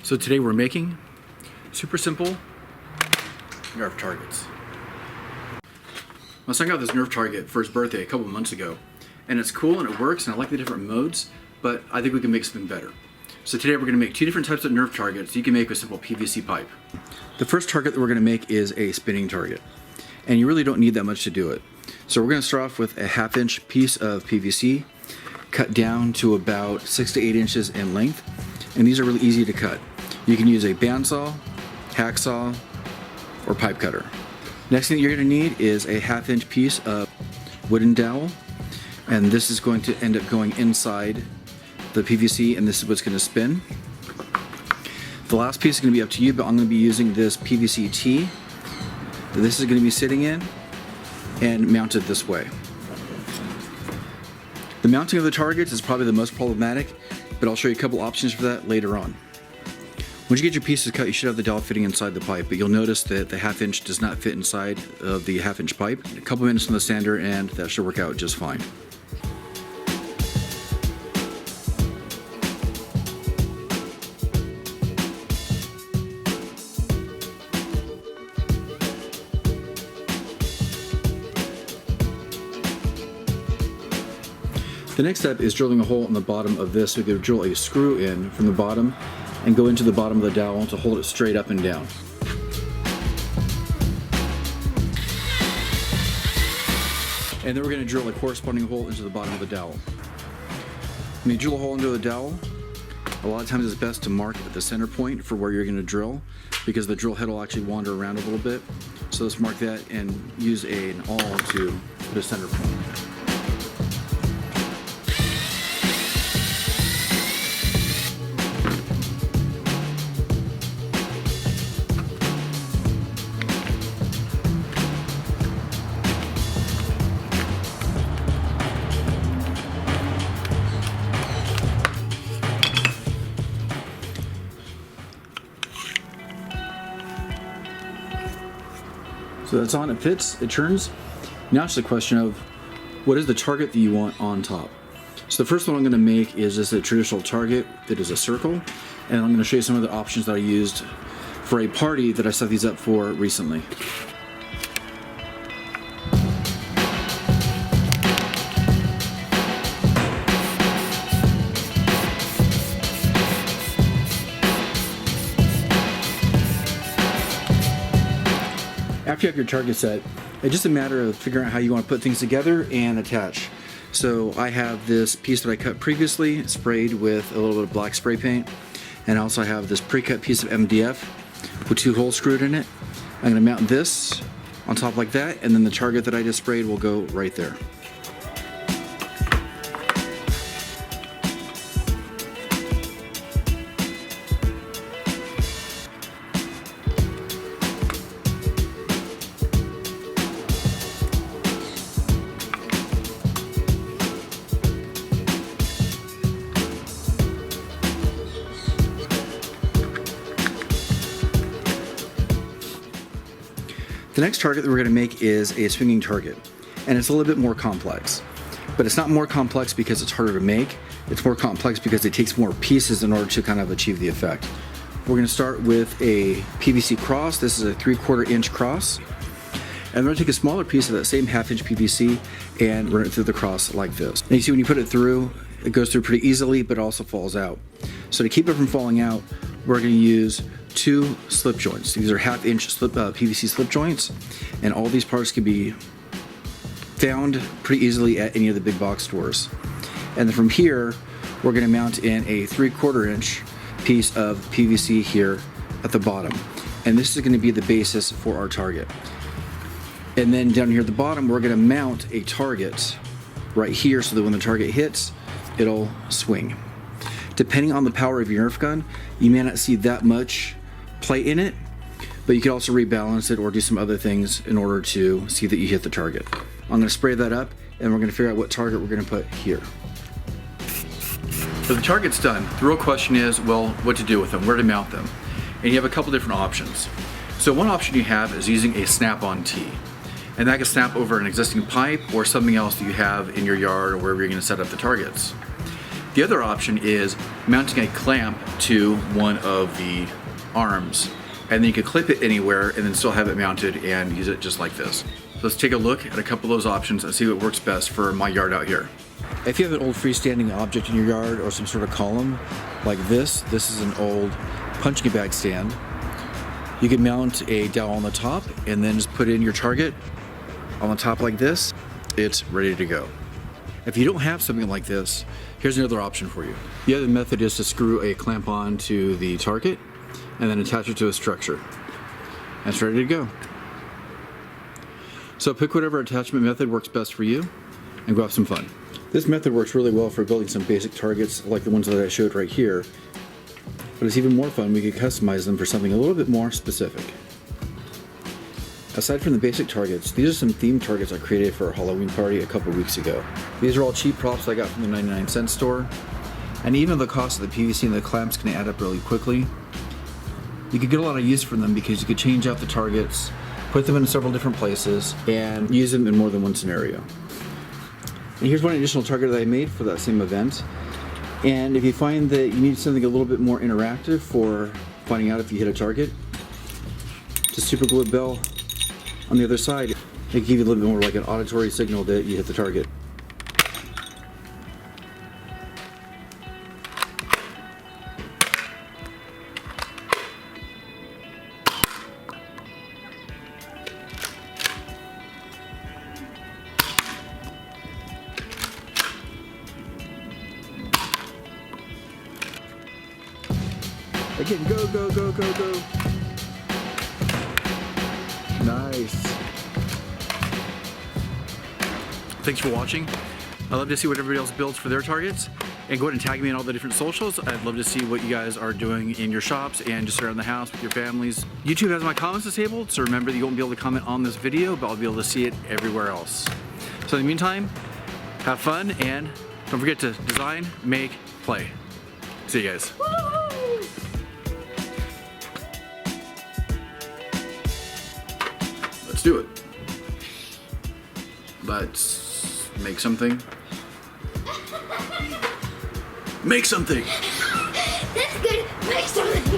So today we're making super simple Nerf targets. My son got this Nerf target for his birthday a couple months ago, and it's cool and it works and I like the different modes, but I think we can make something better. So today we're going to make two different types of Nerf targets you can make with simple PVC pipe. The first target that we're going to make is a spinning target, and you really don't need that much to do it. So we're going to start off with a 1/2 inch piece of PVC cut down to about 6 to 8 inches in length, and these are really easy to cut. You can use a bandsaw, hacksaw, or pipe cutter. Next thing you're going to need is a 1/2 inch piece of wooden dowel, and this is going to end up going inside the PVC, and this is what's going to spin. The last piece is going to be up to you, but I'm going to be using this PVC T that this is going to be sitting in and mounted this way. The mounting of the targets is probably the most problematic, but I'll show you a couple options for that later on. Once you get your pieces cut, you should have the dowel fitting inside the pipe, but you'll notice that the 1/2 inch does not fit inside of the 1/2 inch pipe. A couple minutes on the sander and that should work out just fine. The next step is drilling a hole in the bottom of this. So we could drill a screw in from the bottom and go into the bottom of the dowel to hold it straight up and down. And then we're going to drill a corresponding hole into the bottom of the dowel. When you drill a hole into the dowel, a lot of times it's best to mark at the center point for where you're going to drill, because the drill head will actually wander around a little bit. So let's mark that and use an awl to put a center point. So that's on, it fits, it turns. Now it's the question of what is the target that you want on top. So the first one I'm going to make is just a traditional target that is a circle, and I'm going to show you some of the options that I used for a party that I set these up for recently. After you have your target set, it's just a matter of figuring out how you want to put things together and attach. So I have this piece that I cut previously, sprayed with a little bit of black spray paint, and I also have this pre-cut piece of MDF with 2 holes screwed in it. I'm going to mount this on top like that, and then the target that I just sprayed will go right there. The next target that we're going to make is a swinging target, and it's a little bit more complex. But it's not more complex because it's harder to make, it's more complex because it takes more pieces in order to kind of achieve the effect. We're going to start with a PVC cross. This is a 3/4 inch cross. And we're going to take a smaller piece of that same 1/2 inch PVC and run it through the cross like this. And you see when you put it through, it goes through pretty easily, but it also falls out. So to keep it from falling out, we're going to use 2 slip joints. These are 1/2 inch PVC slip joints, and all these parts can be found pretty easily at any of the big box stores. And then from here, we're going to mount in a 3/4 inch piece of PVC here at the bottom. And this is going to be the basis for our target. And then down here at the bottom, we're going to mount a target right here so that when the target hits, it'll swing. Depending on the power of your Nerf gun, you may not see that much play in it, but you can also rebalance it or do some other things in order to see that you hit the target. I'm going to spray that up, and we're going to figure out what target we're going to put here. So the target's done. The real question is, well, what to do with them, where to mount them. And you have a couple different options. So one option you have is using a snap-on tee. And that can snap over an existing pipe or something else that you have in your yard or wherever you're going to set up the targets. The other option is mounting a clamp to one of the arms, and then you can clip it anywhere and then still have it mounted and use it just like this. So let's take a look at a couple of those options and see what works best for my yard out here. If you have an old freestanding object in your yard or some sort of column like this is an old punching bag stand. You can mount a dowel on the top and then just put in your target on the top like this. It's ready to go. If you don't have something like this, here's another option for you. The other method is to screw a clamp on to the target and then attach it to a structure. And it's ready to go. So pick whatever attachment method works best for you and go have some fun. This method works really well for building some basic targets like the ones that I showed right here, but it's even more fun. We could customize them for something a little bit more specific. Aside from the basic targets, these are some themed targets I created for a Halloween party a couple weeks ago. These are all cheap props I got from the 99-cent store, and even though the cost of the PVC and the clamps can add up really quickly, you could get a lot of use from them because you could change out the targets, put them in several different places, and use them in more than one scenario. And here's one additional target that I made for that same event. And if you find that you need something a little bit more interactive for finding out if you hit a target, just super glue a bell on the other side. It can give you a little bit more like an auditory signal that you hit the target. Again, go, go, go, go, go. Nice. Thanks for watching. I love to see what everybody else builds for their targets. And go ahead and tag me in all the different socials. I'd love to see what you guys are doing in your shops and just around the house with your families. YouTube has my comments disabled, so remember that you won't be able to comment on this video, but I'll be able to see it everywhere else. So in the meantime, have fun and don't forget to design, make, play. See you guys. Let's do it. Let's make something. Make something! That's good. Make something.